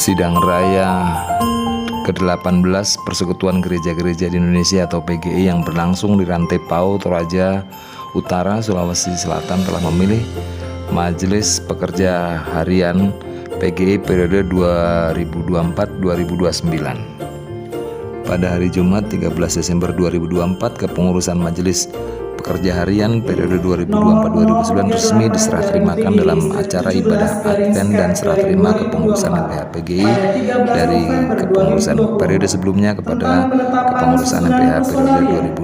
Sidang Raya ke-18 Persekutuan Gereja-Gereja di Indonesia atau PGI yang berlangsung di Rantepao, Toraja Utara, Sulawesi Selatan telah memilih Majelis Pekerja Harian PGI periode 2024-2029. Pada hari Jumat 13 Desember 2024, kepengurusan Majelis Pekerja Harian periode 2024-2029 resmi diserah terimakan dalam acara ibadah Advent dan serah terima kepengurusan LPH PGI dari kepengurusan periode sebelumnya kepada kepengurusan LPH periode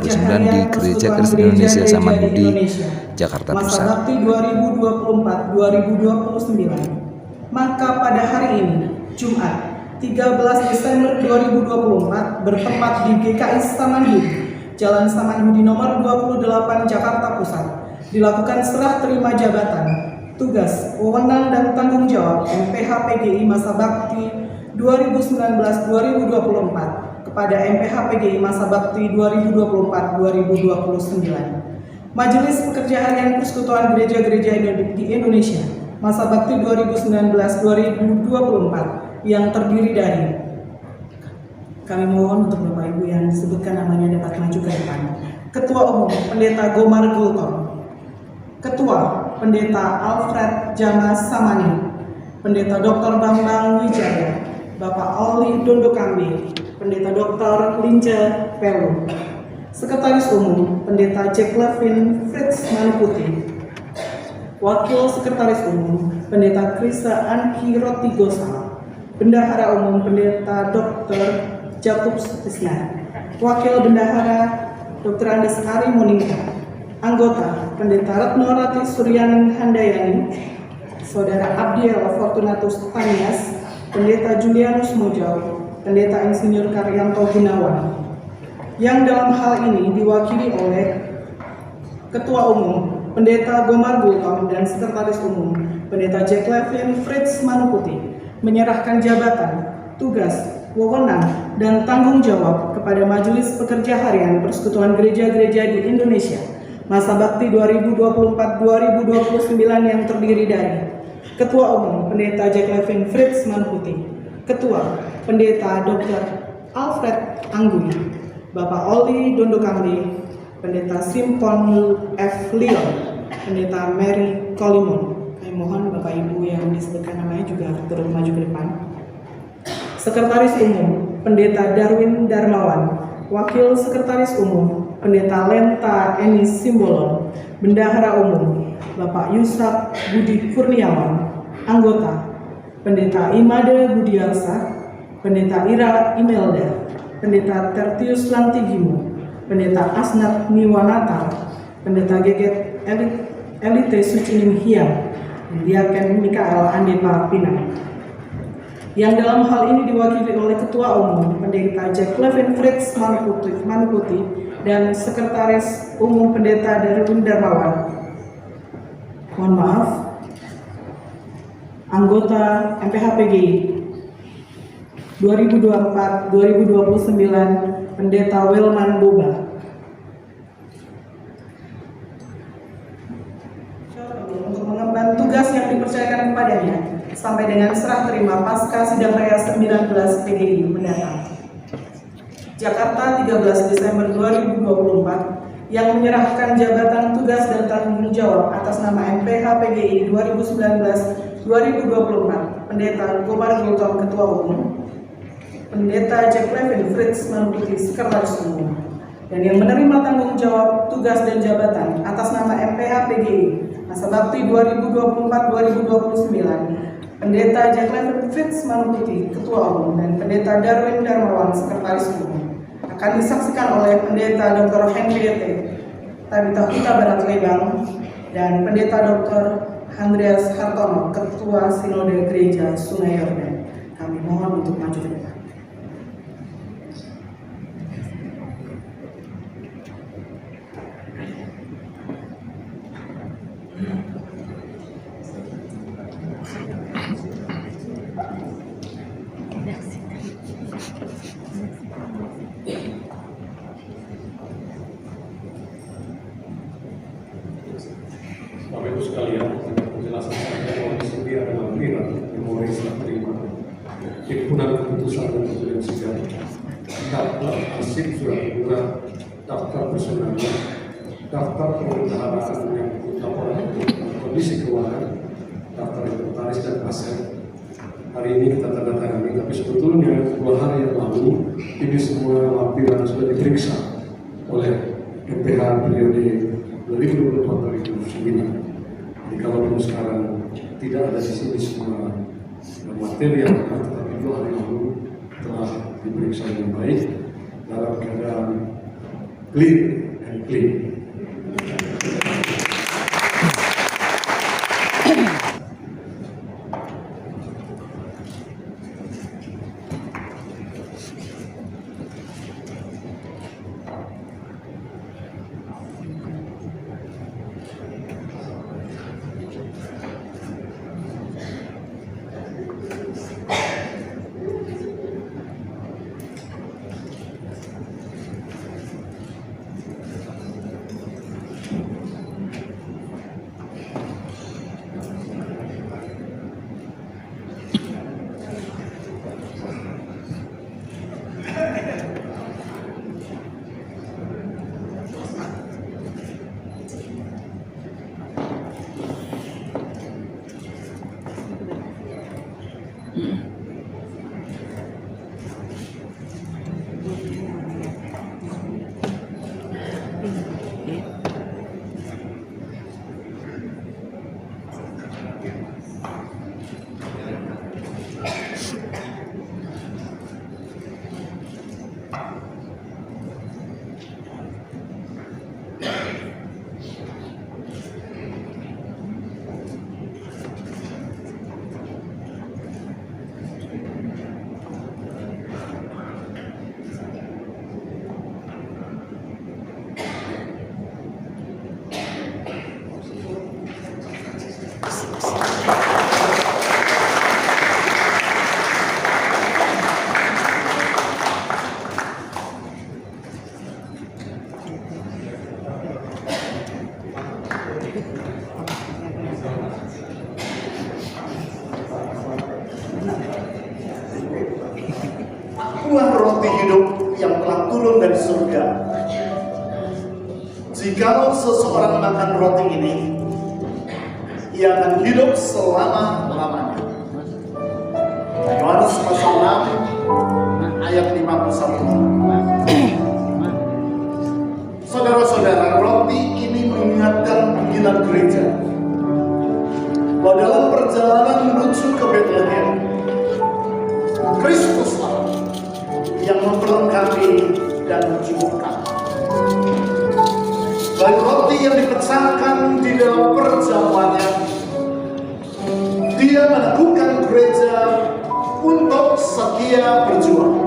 2024-2029 di Gereja Kristen Indonesia Samanhudi, Jakarta Pusat. 2024-2029. Maka pada hari ini, Jumat 13 Desember 2024, bertempat di GKI Samanhudi, Jalan Samanhudi nomor 28 Jakarta Pusat, dilakukan serah terima jabatan, tugas, wewenang dan tanggung jawab MPH PGI masa bakti 2019-2024 kepada MPH PGI masa bakti 2024-2029. Majelis Pekerja Harian Persekutuan Gereja-Gereja di Indonesia masa bakti 2019-2024 yang terdiri dari, kami mohon untuk Bapak Ibu yang disebutkan namanya dapat maju ke depan. Ketua Umum Pendeta Gomar Gultom, Ketua Pendeta Alfred Jama Samani, Pendeta Dr. Bambang Wijaya, Bapak Oli Dondokambe, Pendeta Dr. Lince Pelu, Sekretaris Umum Pendeta Jack Levin Fritz Manuputi, Wakil Sekretaris Umum Pendeta Krista Anki Rotigosa, Bendahara Umum Pendeta Dr. Jakub Tisna, Wakil Bendahara Dr. Andes Ari Monika, Anggota Pendeta Retno Rati Suryaning Handayani, Saudara Abdiel Fortunatus Tanias, Pendeta Julianus Mojau, Pendeta Insinyur Karyanto Gunawan, yang dalam hal ini diwakili oleh Ketua Umum Pendeta Gomar Gultom dan Sekretaris Umum Pendeta Jack Levin Fritz Manuputi menyerahkan jabatan, tugas, wewenang, dan tanggung jawab kepada Majelis Pekerja Harian Persekutuan Gereja-Gereja di Indonesia masa bakti 2024-2029 yang terdiri dari Ketua Umum Pendeta Jack Levin Fritz Manuputi, Ketua Pendeta Dr. Alfred Anggui, Bapak Oli Dondokambe, Pendeta Simpon F. Leon, Pendeta Mary Kolimon. Kami mohon Bapak Ibu yang disebutkan namanya juga turut maju ke depan. Sekretaris Umum Pendeta Darwin Darmawan, Wakil Sekretaris Umum Pendeta Lenta Eni Simbolon, Bendahara Umum Bapak Yusak Budi Kurniawan, Anggota Pendeta Imade Budiarsa, Pendeta Ira Imelda, Pendeta Tertius Lantigimo, Pendeta Asnat Niwanata, Pendeta Geget Elite Sucining Hiang, Diaken Mikael Andepa Pinang, yang dalam hal ini diwakili oleh Ketua Umum Pendeta Jack Levin Fritz Manuputi dan Sekretaris Umum Pendeta Darwin Darmawan. Mohon maaf, anggota MPH PGI 2024-2029 Pendeta Welman Boba. Untuk mengemban tugas yang dipercayakan kepadanya sampai dengan serah terima pasca Sidang Raya 19 PGI mendatang. Jakarta 13 Desember 2024 yang menyerahkan jabatan tugas dan tanggung jawab atas nama MPH PGI 2019-2024 Pendeta Gomar Gultom Ketua Umum, Pendeta Jack Levin Fritz Manuputi Sekretaris Umum, dan yang menerima tanggung jawab tugas dan jabatan atas nama MPH PGI masa bakti 2024-2029 Pendeta Jack Levin Fritz Manuputi Ketua Umum dan Pendeta Darwin Darmawan Sekretaris Umum akan disaksikan oleh Pendeta Dr. Henriette Tabita Huta Barat Lebang dan Pendeta Dr. Andreas Hartono Ketua Sinode Gereja Sungai Yordan. Kami mohon untuk maju ke depan. Bapak Ibu sekalian, penjelasan saya mohon disuruh adalah viral, memori serah terima himpunan keputusan dan keputusan sidang, daftar arsip surat surat, daftar personalnya, daftar pemeliharaan yang laporan kondisi keuangan, daftar inventaris dan aset. Hari ini kita tanda tangani, tapi sebetulnya 2 hari yang lalu ini semua lampiran sudah diperiksa oleh MPH periode 2024-2029. Jadi kalau sekarang tidak ada di sini semua materi yang benar, tetapi 2 hari lalu telah diperiksa dengan baik dalam keadaan clean and clean. Akulah roti hidup yang telah turun dari surga. Jikalau seseorang makan roti ini, ia akan hidup selama-lamanya. Yohanes pasal 6 ayat 51. Saudara-saudara, roti ini mengingatkan panggilan gereja bahwa dalam perjalanan menuju ke Bethlehem, Kristuslah yang memperlengkapi dan mencukupkan. Baik roti yang dipecahkan di dalam perjamuannya, dia meneguhkan gereja untuk setia berjuang,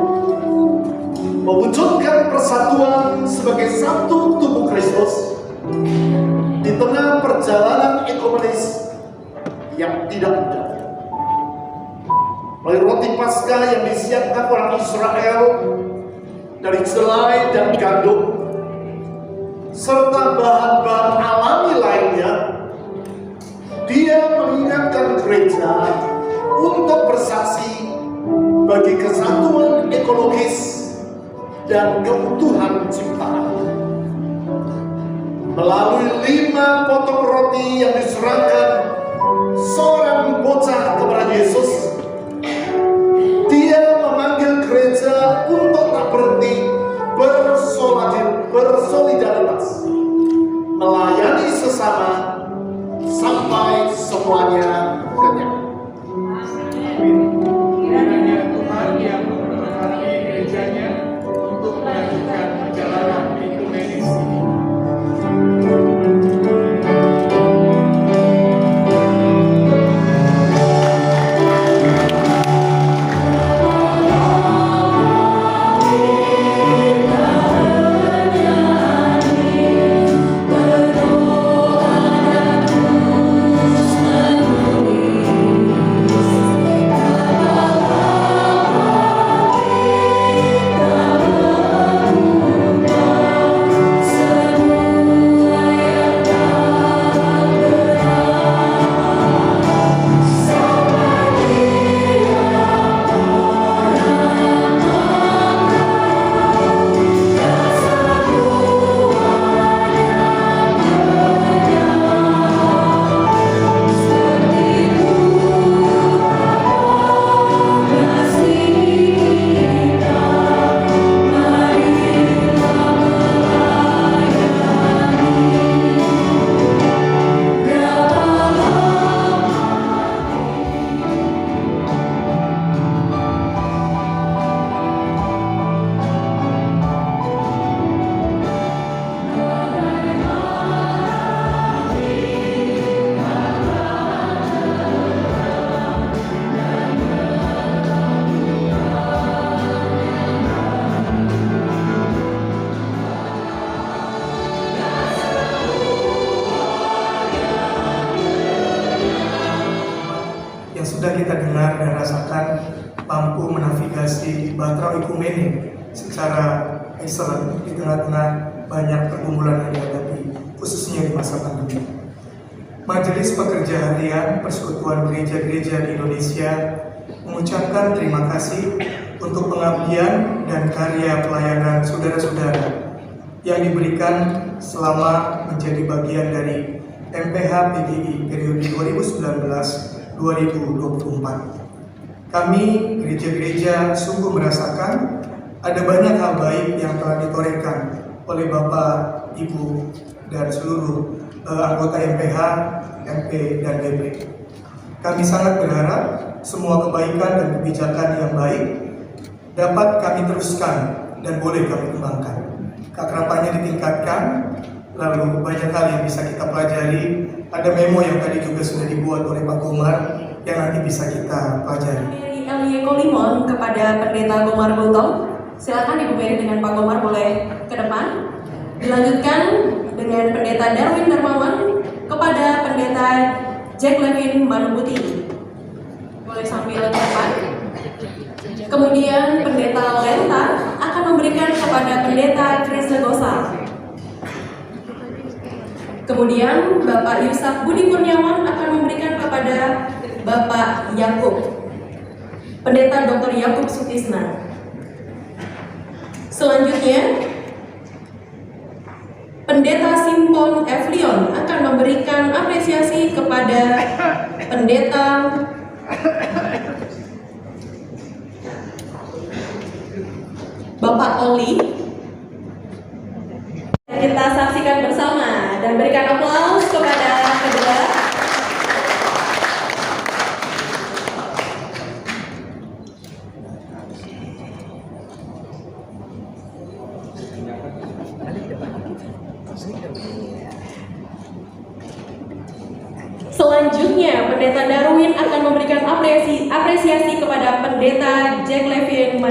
mewujudkan persatuan sebagai satu tubuh Kristus di tengah perjalanan ekumenis yang tidak mudah. Melalui roti Paskah yang disiapkan orang Israel dari jelai dan gandum serta bahan-bahan alami lainnya, dia mengingatkan gereja untuk bersaksi bagi kesatuan ekologis dan keutuhan ciptaan. Melalui 5 potong roti yang diserahkan seorang bocah kepada Yesus, dia memanggil gereja untuk tak berhenti bersolidaritas, melayani sesama sampai semuanya kenyang. Kiranya Tuhan yang memberkati gerejanya untuk melanjutkan perjalanan ekumenis ini. sudah kita dengar dan rasakan mampu menavigasi bahtera ekumene secara excellent di tengah-tengah banyak pergumulan yang dihadapi, khususnya di masa pandemi. Majelis Pekerja Harian Persekutuan Gereja-Gereja di Indonesia mengucapkan terima kasih untuk pengabdian dan karya pelayanan saudara-saudara yang diberikan selama menjadi bagian dari MPH PGI periode 2019-2024. Kami gereja-gereja sungguh merasakan ada banyak hal baik yang telah ditorehkan oleh Bapak, Ibu, dan seluruh anggota MPH, MP, dan DP. Kami sangat berharap semua kebaikan dan kebijakan yang baik dapat kami teruskan dan boleh kami kembangkan. Keakrabannya ditingkatkan, lalu banyak hal yang bisa kita pelajari. Ada memo yang tadi juga sudah dibuat oleh Pak Gomar yang nanti bisa kita pelajari. Elie Kolimon kepada Pendeta Gomar Gultom. Silakan Ibu Mary dengan Pak Gomar boleh ke depan. Dilanjutkan dengan Pendeta Darwin Darmawan kepada Pendeta Jack Levin Manubuti. Boleh sambil ke depan. Kemudian Pendeta Lenta akan memberikan kepada Pendeta Chris Legosa. Kemudian Bapak Yusuf Budi Kurniawan akan memberikan kepada Bapak Yakub. Pendeta Dr. Yakub Sutisna. Selanjutnya, Pendeta Simpon Evlion akan memberikan apresiasi kepada Pendeta Bapak Oli. Kita saksikan bersama dan berikan aplaus kepada kedua. Selanjutnya, Pendeta Darwin akan memberikan apresiasi kepada Pendeta Jack Levin